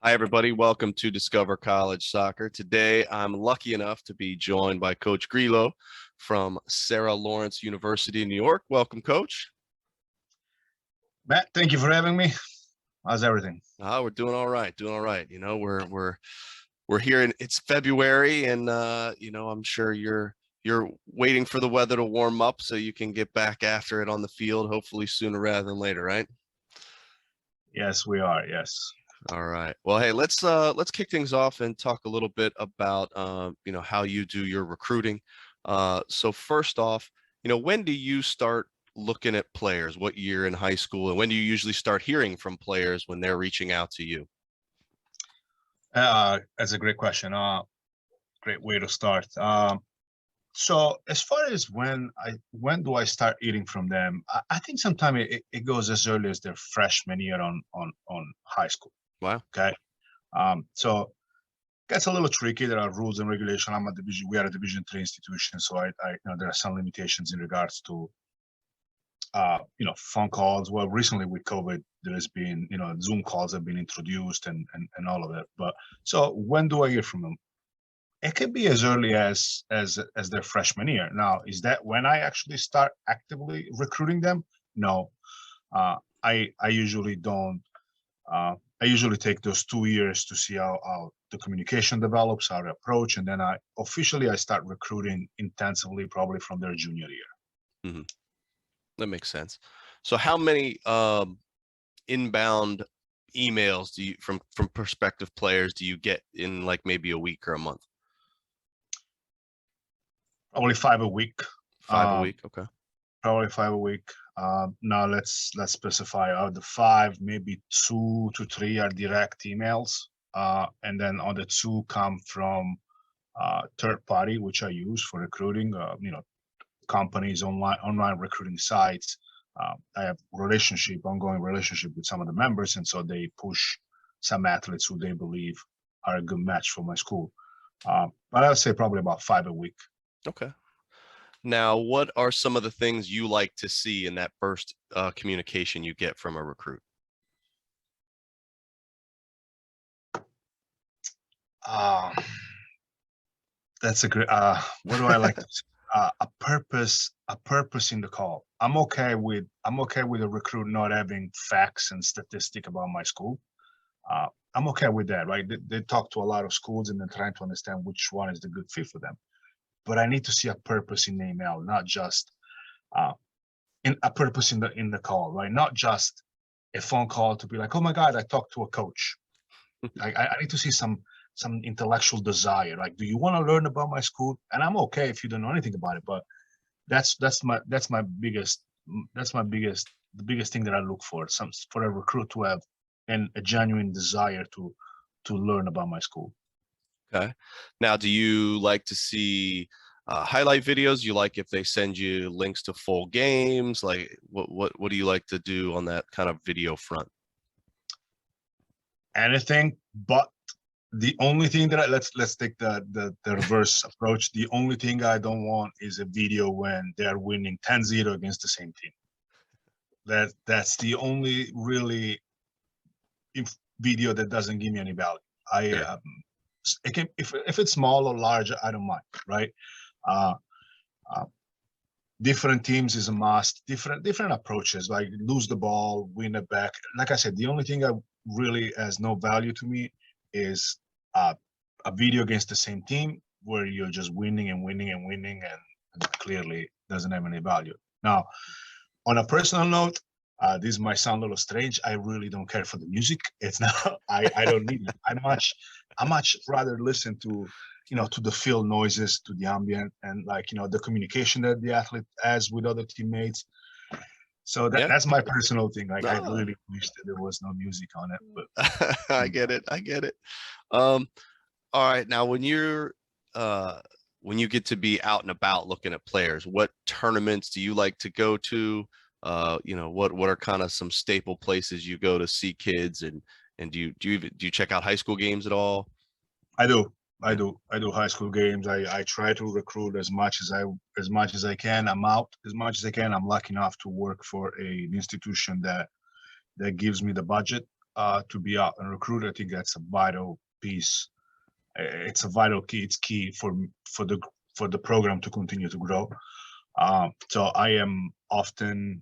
Hi, everybody. Welcome to Discover College Soccer. Today, I'm lucky enough to be joined by Coach Grillo from Sarah Lawrence University in New York. Welcome, Coach. Matt, thank you for having me. How's everything? We're doing all right. Doing all right. You know, we're here and it's February, and I'm sure you're waiting for the weather to warm up so you can get back after it on the field, hopefully sooner rather than later, right? Yes, we are. Yes. All right. Well, hey, let's kick things off and talk a little bit about how you do your recruiting. So first off, when do you start looking at players? What year in high school, and when do you usually start hearing from players when they're reaching out to you? That's a great question. Great way to start. So as far as when do I start eating from them? I think sometimes it goes as early as their freshman year on high school. Wow. Okay. So gets a little tricky. There are rules and regulation. We are a Division III institution, so I there are some limitations in regards to phone calls. Well, recently with COVID, there's been, Zoom calls have been introduced and all of that. But so when do I hear from them? It could be as early as their freshman year. Now, is that when I actually start actively recruiting them? No, I usually don't. I usually take those 2 years to see how the communication develops, how the approach, and then I start recruiting intensively probably from their junior year. Mm-hmm. That makes sense. So how many inbound emails do you from prospective players do you get in like maybe a week or a month? Probably 5 a week. 5 a week. Okay. Probably 5 a week. Now let's specify out of the 5, maybe 2 to 3 are direct emails, and then on the 2 come from third party, which I use for recruiting. Companies, online recruiting sites. I have ongoing relationship with some of the members, and so they push some athletes who they believe are a good match for my school. But I'll say probably about 5 a week. Okay. Now, what are some of the things you like to see in that first communication you get from a recruit? That's a great. What do I like to see? A purpose in the call. I'm okay with a recruit not having facts and statistic about my school. I'm okay with that, right? They talk to a lot of schools and they're trying to understand which one is the good fit for them. But I need to see a purpose in the email, not just in a purpose in the call, right? Not just a phone call to be like, oh my God, I talked to a coach. I need to see some intellectual desire. Like, do you want to learn about my school? And I'm okay if you don't know anything about it, but that's my biggest the biggest thing that I look for. For a recruit to have a genuine desire to learn about my school. Okay. Now, do you like to see highlight videos? You like if they send you links to full games? Like, what do you like to do on that kind of video front? Anything, but the only thing that let's take the reverse approach. The only thing I don't want is a video when they are winning 10-0 against the same team. That's the only really video that doesn't give me any value. It can, if it's small or large, I don't mind, right? Different teams is a must. Different approaches, like lose the ball, win it back. Like I said, the only thing that really has no value to me is a video against the same team where you're just winning and winning and winning, and clearly doesn't have any value. Now, on a personal note, this might sound a little strange. I really don't care for the music. It's not. I don't need it. I much rather listen to to the field noises, to the ambient, and the communication that the athlete has with other teammates. So that's my personal thing. Like, I really wish that there was no music on it, but I get it. All right. Now, when you get to be out and about looking at players, what tournaments do you like to go to? What are kind of some staple places you go to see kids, and do you check out high school games at all? I do high school games. I try to recruit as much as I can. I'm out as much as I can. I'm lucky enough to work for an institution that gives me the budget to be out and recruit. I think that's a vital piece. It's a vital key. It's key for the program to continue to grow. So I am often,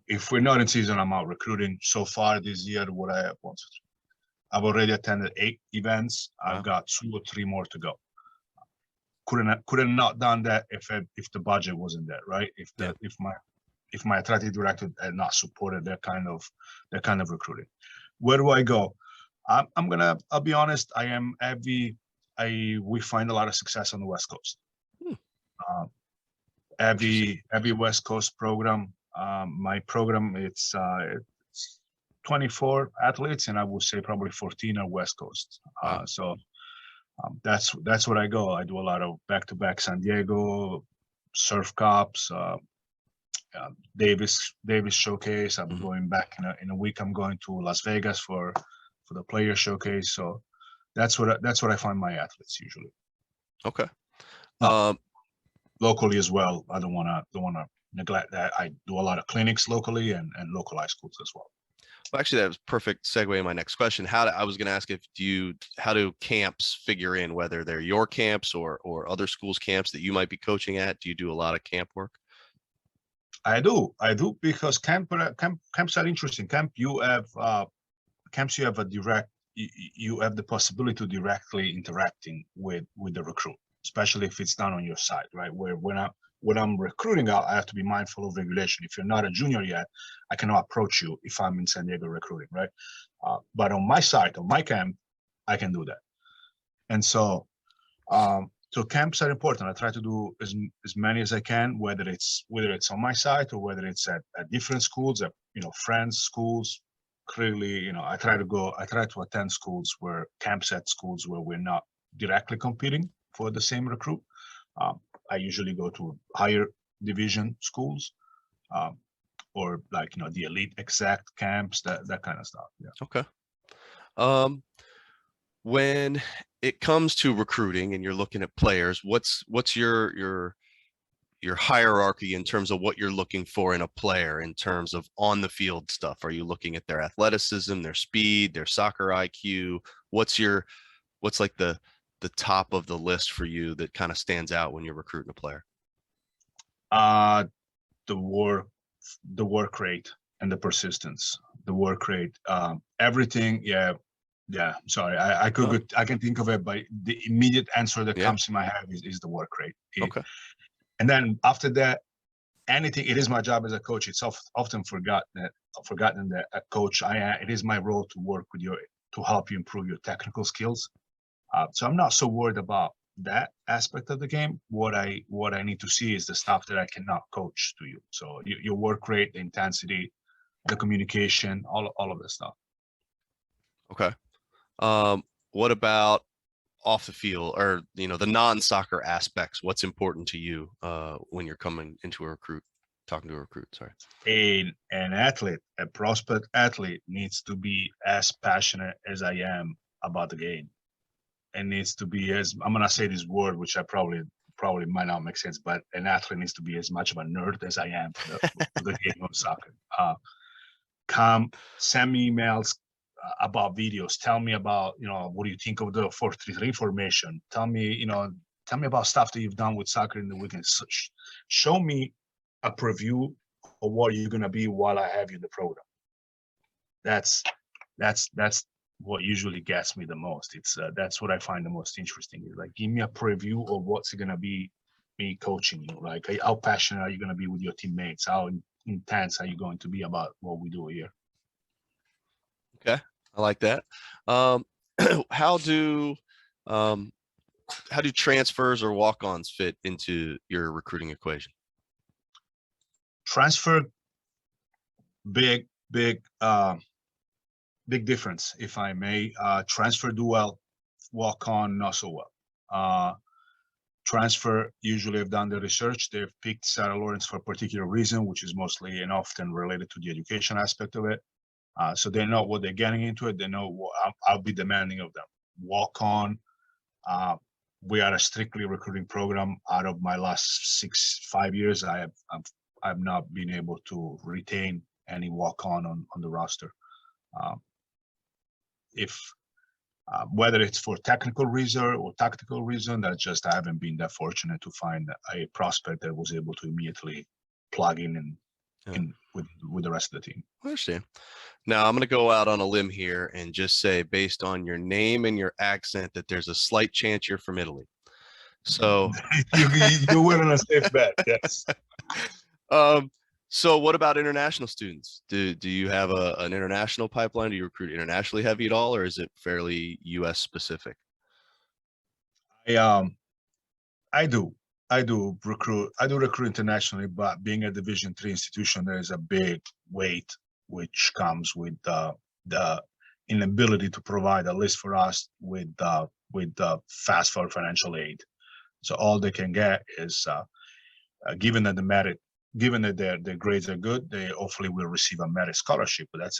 if we're not in season, I'm out recruiting. So far this year, I've already attended 8 events. I've got 2 or 3 more to go. Couldn't not done that if the budget wasn't there, right? If my athletic director had not supported that kind of recruiting. Where do I go? I'll be honest. We find a lot of success on the West Coast. Every West Coast program. My program, it's 24 athletes, and I would say probably 14 are West Coast. So that's where I go. I do a lot of back-to-back San Diego, Surf Cups, Davis Showcase. I'm going back in a week. I'm going to Las Vegas for the Player Showcase. So that's what I find my athletes usually. Okay. Locally as well. I don't want to neglect that. I do a lot of clinics locally and local high schools as well. Well, actually, that was perfect segue in my next question. I was going to ask how do camps figure in, whether they're your camps or other schools' camps that you might be coaching at? Do you do a lot of camp work? I do because camps are interesting. You have the possibility to directly interacting with the recruit, especially if it's done on your side, right? Where when I'm recruiting out, I have to be mindful of regulation. If you're not a junior yet, I cannot approach you if I'm in San Diego recruiting, right? But on my side, on my camp, I can do that. And so camps are important. I try to do as many as I can, whether it's on my side or whether it's at different schools, at friends' schools. Clearly, I try to attend camps at schools where we're not directly competing for the same recruit. I usually go to higher division schools, or the elite exact camps, that kind of stuff. Yeah. Okay. When it comes to recruiting and you're looking at players, what's your hierarchy in terms of what you're looking for in a player in terms of on the field stuff? Are you looking at their athleticism, their speed, their soccer IQ? What's like the top of the list for you that kind of stands out when you're recruiting a player? The work rate and the persistence. The work rate, everything. Yeah. Sorry, I can think of it, but the immediate answer that comes in my head is the work rate. Okay. And then after that, anything. It is my job as a coach. It's often forgotten that a coach, it is my role to work with to help you improve your technical skills. So I'm not so worried about that aspect of the game. What I need to see is the stuff that I cannot coach to you. So your work rate, the intensity, the communication, all of that stuff. Okay. What about off the field, or the non-soccer aspects? What's important to you when you're coming into talking to a recruit? Sorry. An athlete, a prospect athlete, needs to be as passionate as I am about the game. And needs to be I'm gonna say this word, which I probably might not make sense, but an athlete needs to be as much of a nerd as I am for the game of soccer. Send me emails about videos. Tell me about what do you think of the 4-3-3 formation. Tell me about stuff that you've done with soccer in the weekends. Show me a preview of what you're gonna be while I have you in the program. That's what usually gets me the most. That's what I find the most interesting. Is like, give me a preview of what's going to be me coaching you. Like, how passionate are you going to be with your teammates? How intense are you going to be about what we do here? Okay, I like that. How do transfers or walk-ons fit into your recruiting equation? Transfer, big difference, if I may. Transfer do well, walk on not so well. Transfer usually have done the research. They've picked Sarah Lawrence for a particular reason, which is mostly and often related to the education aspect of it. So they know what they're getting into it. They know what I'll be demanding of them. Walk on. We are a strictly recruiting program. Out of my last 5 years, I've not been able to retain any walk on the roster. if whether it's for technical reason or tactical reason, that just I haven't been that fortunate to find a prospect that was able to immediately plug in and in with the rest of the team. I understand. Now I'm going to go out on a limb here and just say, based on your name and your accent, that there's a slight chance you're from Italy. So you went on a safe bet. Yes. So what about international students? Do you have an international pipeline? Do you recruit internationally heavy at all, or is it fairly US specific? I do recruit internationally, but being a Division III institution, there is a big weight which comes with the inability to provide, at least for us, with fast for financial aid. So all they can get is given that their grades are good, they hopefully will receive a merit scholarship. But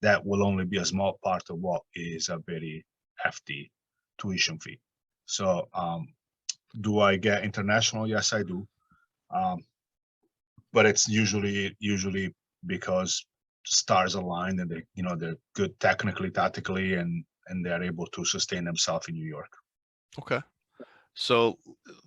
that will only be a small part of what is a very hefty tuition fee. So do I get international? Yes, I do. But it's usually because stars aligned and they're good technically, tactically, and they're able to sustain themselves in New York. Okay. So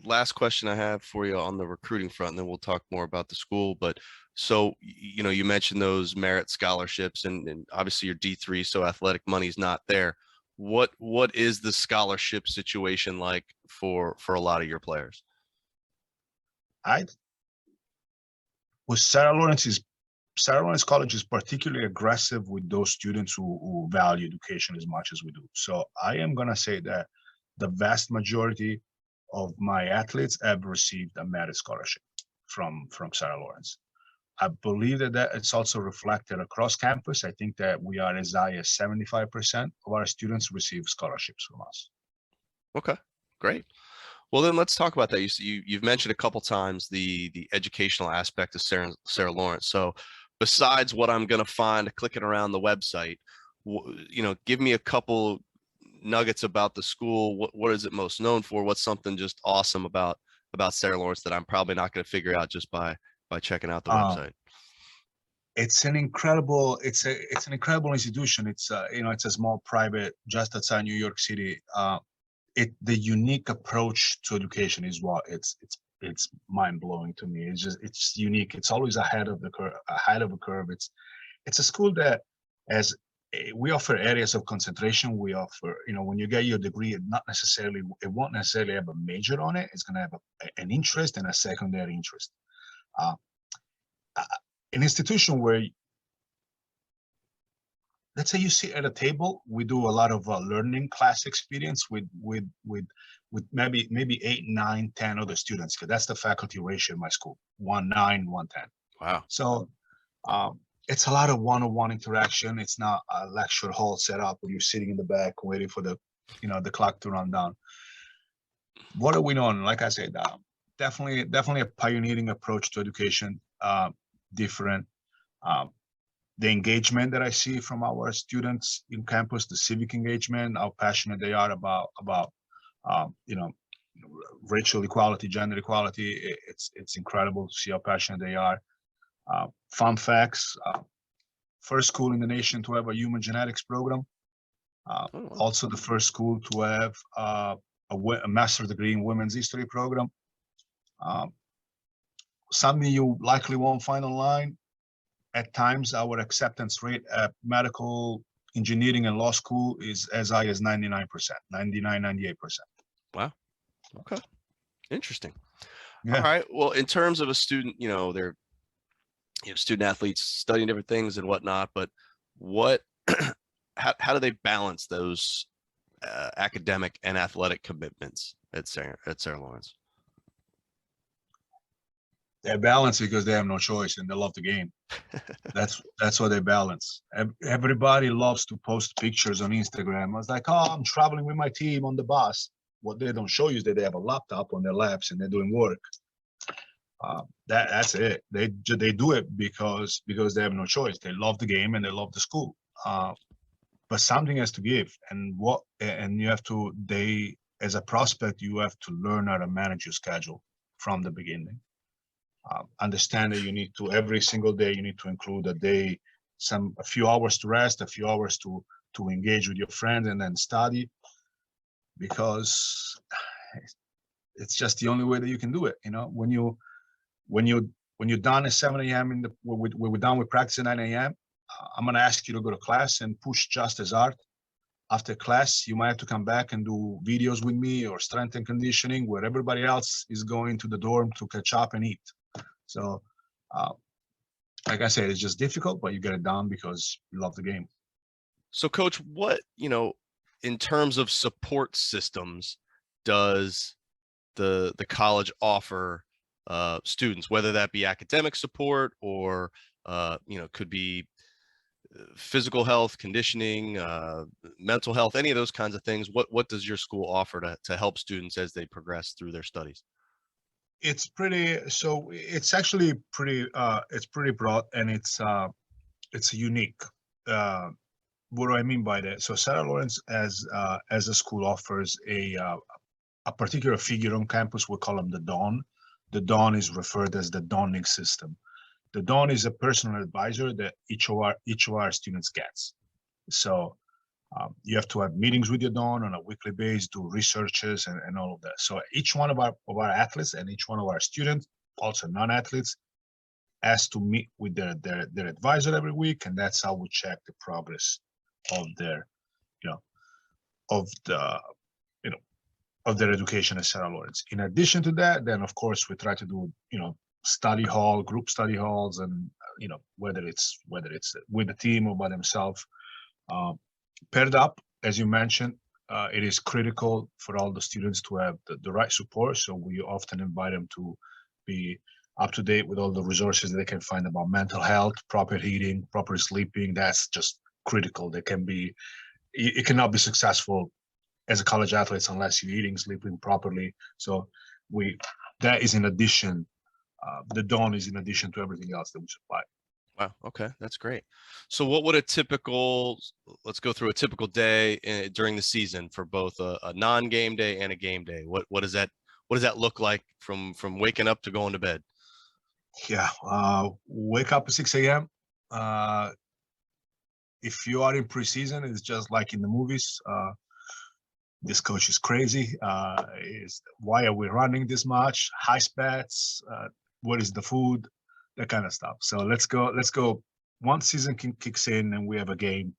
last question I have for you on the recruiting front, and then we'll talk more about the school. But so, you mentioned those merit scholarships, and obviously you're D3, so athletic money's not there. What is the scholarship situation like for a lot of your players? Sarah Lawrence College is particularly aggressive with those students who value education as much as we do. So I am gonna say that the vast majority of my athletes have received a merit scholarship from Sarah Lawrence. I believe that it's also reflected across campus. I think that we are as high as 75% of our students receive scholarships from us. Okay, great. Well, then let's talk about that. You've mentioned a couple times the educational aspect of Sarah Lawrence. So besides what I'm going to find clicking around the website, give me a couple nuggets about the school. What is it most known for? What's something just awesome about Sarah Lawrence that I'm probably not going to figure out just by checking out the website? It's an incredible institution. It's it's a small private just outside New York City. The unique approach to education is what it's mind blowing to me. It's unique. It's always ahead of the curve. It's a school that we offer areas of concentration. We offer, when you get your degree, it won't necessarily have a major on it. It's going to have an interest and a secondary interest. An institution where, let's say you sit at a table, we do a lot of learning class experience with maybe 8, 9, 10 other students, because that's the faculty ratio in my school, 1:9, 1:10. Wow. So it's a lot of one-on-one interaction. It's not a lecture hall set up where you're sitting in the back waiting for the clock to run down. What are we doing? Like I said, definitely a pioneering approach to education, different. The engagement that I see from our students in campus, the civic engagement, how passionate they are about racial equality, gender equality. It's incredible to see how passionate they are. Fun facts: first school in the nation to have a human genetics program. Also the first school to have a master's degree in women's history program. Something you likely won't find online. At times, our acceptance rate at medical, engineering, and law school is as high as 99%, 99, 98%. Wow. Okay. Interesting. Yeah. All right. Well, in terms of a student, they're student athletes studying different things and whatnot, but how do they balance those academic and athletic commitments at Sarah Lawrence? They balance because they have no choice and they love the game. That's what they balance. Everybody loves to post pictures on Instagram. I was like, oh, I'm traveling with my team on the bus. What they don't show you is that they have a laptop on their laps and they're doing work. That's it. They do it because they have no choice. They love the game and they love the school. But something has to give, and you have to. As a prospect, you have to learn how to manage your schedule from the beginning. Understand that you need to, every single day, you need to include a few hours to rest, a few hours to to engage with your friends and then study, because it's just the only way that you can do it. When you're done at 7 a.m. we're done with practice at 9 a.m. I'm gonna ask you to go to class and push just as hard. After class, you might have to come back and do videos with me or strength and conditioning, where everybody else is going to the dorm to catch up and eat. So, like I said, it's just difficult, but you get it done because you love the game. So, Coach, what, in terms of support systems, does the college offer students, whether that be academic support or could be physical health, conditioning, mental health, any of those kinds of things? What does your school offer to help students as they progress through their studies? It's actually it's pretty broad, and it's unique. What do I mean by that? So Sarah Lawrence as a school offers a particular figure on campus. We call him the Don. The Don is referred as the Donning system. The Don is a personal advisor that each of our students gets. So you have to have meetings with your Don on a weekly basis, do researches and all of that. So each one of our athletes and each one of our students, also non-athletes, has to meet with their advisor every week, and that's how we check the progress of their, of their education at Sarah Lawrence. In addition to that, then of course we try to do, group study halls, and whether it's with the team or by themselves. Paired up, as you mentioned, it is critical for all the students to have the right support. So we often invite them to be up to date with all the resources that they can find about mental health, proper eating, proper sleeping. That's just critical. It cannot be successful as a college athlete unless you're eating, sleeping properly. So that is in addition. The Dawn is in addition to everything else that we supply. Wow. Okay. That's great. So what would let's go through a typical day during the season for both a non-game day and a game day. What does that look like from waking up to going to bed? Yeah. Wake up at 6 a.m. If you are in preseason, it's just like in the movies. This coach is crazy. Why are we running this much? High spats. What is the food? That kind of stuff. So let's go. Once season kicks in and we have a game.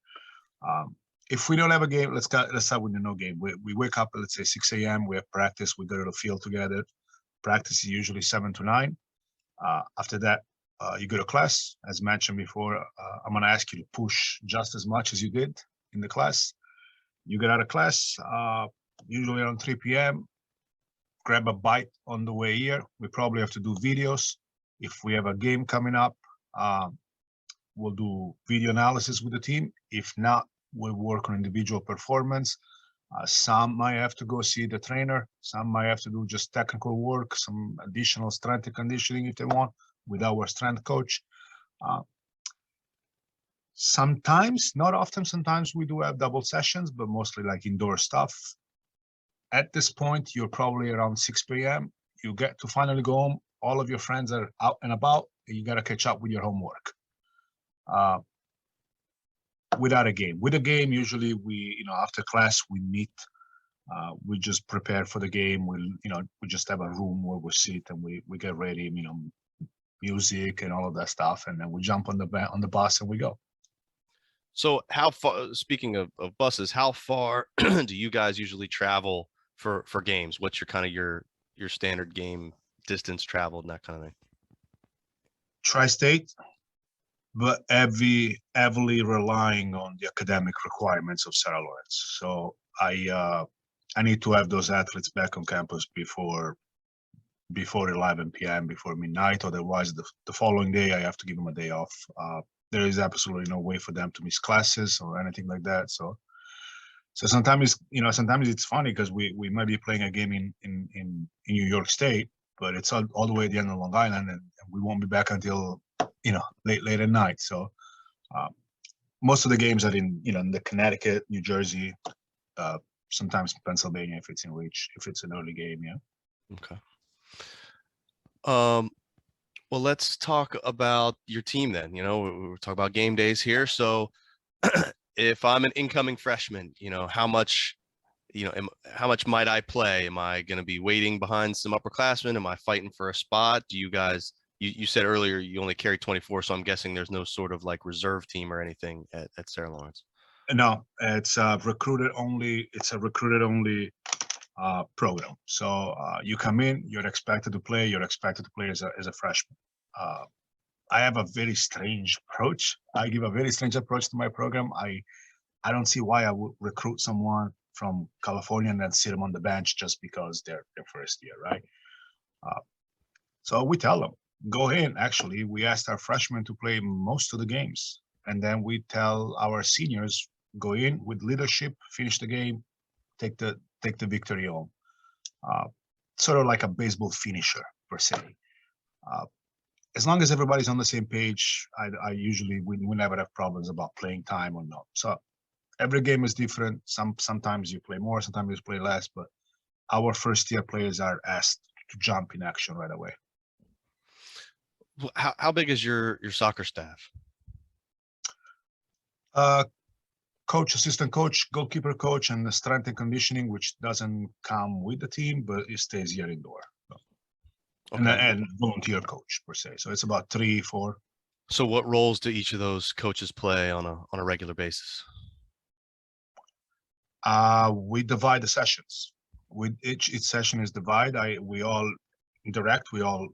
If we don't have a game, let's start with the no game. We wake up at, let's say, 6 a.m. We have practice. We go to the field together. Practice is usually 7 to 9. After that, you go to class. As mentioned before, I'm going to ask you to push just as much as you did in the class. You get out of class, usually around 3 p.m. Grab a bite on the way here. We probably have to do videos. If we have a game coming up, we'll do video analysis with the team. If not, we'll work on individual performance. Some might have to go see the trainer. Some might have to do just technical work, some additional strength and conditioning if they want with our strength coach. Sometimes, not often, sometimes we do have double sessions, but mostly like indoor stuff. At this point, you're probably around 6 p.m. You get to finally go home. All of your friends are out and about, and you got to catch up with your homework. Without a game. With a game, usually we, after class, we meet. We just prepare for the game. We just have a room where we sit and we get ready, music and all of that stuff. And then we jump on the bus and we go. So how far, speaking of buses, how far do you guys usually travel for games? What's your standard game distance traveled and that kind of thing? Tri-state, but heavily relying on the academic requirements of Sarah Lawrence. So I need to have those athletes back on campus before 11 p.m., before midnight. Otherwise, the following day, I have to give them a day off. There is absolutely no way for them to miss classes or anything like that. So sometimes it's funny because we might be playing a game in New York State, but it's all the way at the end of Long Island, and we won't be back until late at night. So most of the games are in the Connecticut, New Jersey, sometimes Pennsylvania if it's in reach, if it's an early game. Yeah. Okay. Well, let's talk about your team then. We're talking about game days here. So if I'm an incoming freshman, how much, how much might I play? Am I going to be waiting behind some upperclassmen? Am I fighting for a spot? Do you guys, you said earlier you only carry 24, so I'm guessing there's no sort of like reserve team or anything at Sarah Lawrence. No, it's a recruited only. It's a recruited only program. So you come in, you're expected to play. You're expected to play as a freshman. I have a very strange approach. I give a very strange approach to my program. I don't see why I would recruit someone from California and then sit them on the bench just because they're their first year, right? So we tell them, go in. Actually, we asked our freshmen to play most of the games. And then we tell our seniors, go in with leadership, finish the game, take the victory home. Sort of like a baseball finisher, per se. As long as everybody's on the same page, I usually, we never have problems about playing time or not. So every game is different. Sometimes you play more, sometimes you play less, but our first year players are asked to jump in action right away. How big is your soccer staff? Coach, assistant coach, goalkeeper coach, and the strength and conditioning, which doesn't come with the team, but it stays here indoor. So. Okay. And volunteer coach per se. So it's about 3, 4. So what roles do each of those coaches play on a regular basis? We divide the sessions. With each session is divided. We all interact. We all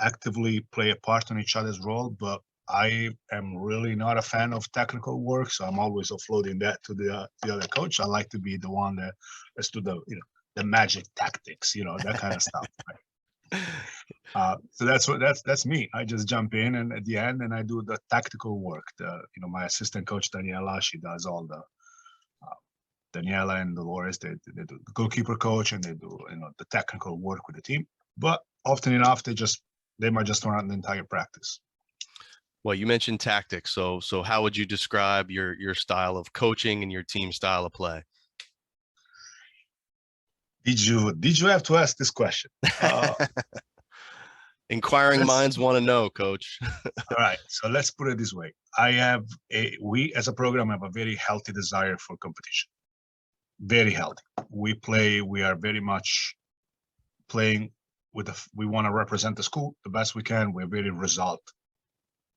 actively play a part in each other's role, but I am really not a fan of technical work, so I'm always offloading that to the other coach. I like to be the one that let's do the magic tactics, that kind of stuff. Right? So that's me. I just jump in and at the end, and I do the tactical work. My assistant coach Daniela, she does all the Daniela and Dolores. They do the goalkeeper coach, and they do the technical work with the team. But often enough, they might just run the entire practice. Well, you mentioned tactics. So how would you describe your style of coaching and your team style of play? Did you have to ask this question? Inquiring minds want to know, Coach. All right. So let's put it this way. We as a program have a very healthy desire for competition. Very healthy. We are very much playing we want to represent the school the best we can. We're very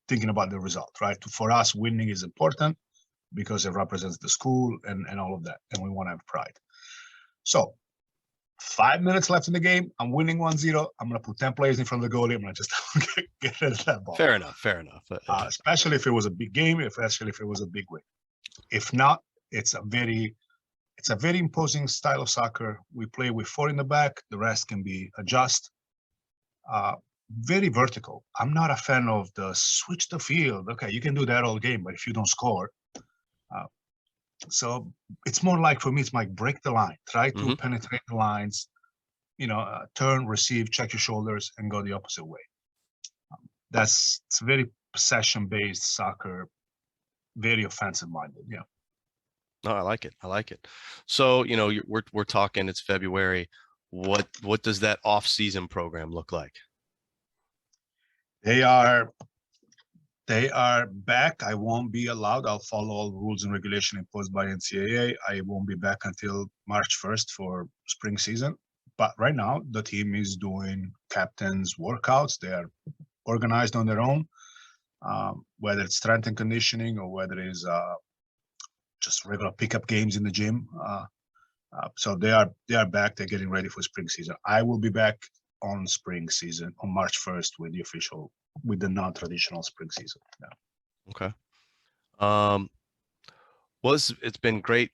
thinking about the result, right? For us, winning is important because it represents the school and all of that, and we want to have pride. So 5 minutes left in the game, I'm winning 1-0. I'm going to put 10 players in front of the goalie. I'm going to just get rid of that ball. Fair enough. Especially if it was a big game, especially if it was a big win. If not, it's a very imposing style of soccer. We play with 4 in the back. The rest can be adjust. Very vertical. I'm not a fan of the switch the field. Okay, you can do that all game, but if you don't score, so it's more like, for me, it's like break the line, try to penetrate the lines, turn, receive, check your shoulders, and go the opposite way. It's very possession-based soccer, very offensive-minded. Yeah. No, I like it. So we're talking. It's February. What does that off-season program look like? They are back. I won't be allowed. I'll follow all rules and regulation imposed by NCAA. I won't be back until March 1st for spring season. But right now, the team is doing captains workouts. They are organized on their own, whether it's strength and conditioning or whether it's just regular pickup games in the gym. So they are back. They're getting ready for spring season. I will be back on spring season on March 1st with the non-traditional spring season. Yeah. Okay. Well, it's been great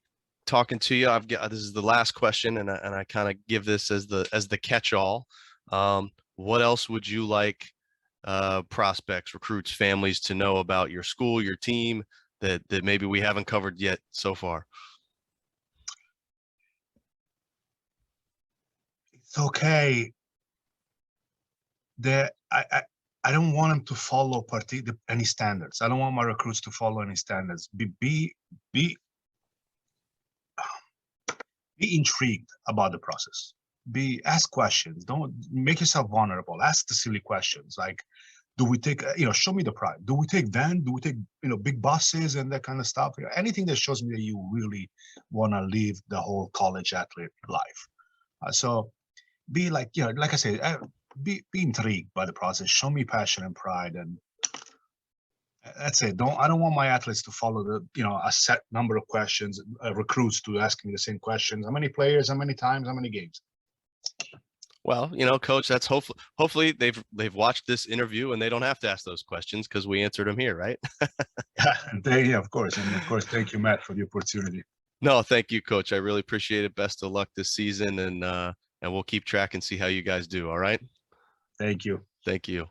talking to you. This is the last question, and I kind of give this as the catch-all. What else would you like prospects, recruits, families to know about your school, your team that maybe we haven't covered yet so far? It's okay. I don't want them to follow any standards. I don't want my recruits to follow any standards. Be intrigued about the process. Ask questions. Don't make yourself vulnerable. Ask the silly questions. Like, Do we take, show me the pride. Do we take van? Do we take, big buses and that kind of stuff? Anything that shows me that you really want to live the whole college athlete life. So be like, like I said, be intrigued by the process. Show me passion and pride, and that's it. I don't want my athletes to follow a set number of questions, recruits to ask me the same questions. How many players, how many times, how many games? Well, Coach, that's hopefully they've watched this interview and they don't have to ask those questions because we answered them here, right? Yeah, of course. And of course, thank you, Matt, for the opportunity. No, thank you, Coach. I really appreciate it. Best of luck this season, and we'll keep track and see how you guys do. All right. Thank you. Thank you.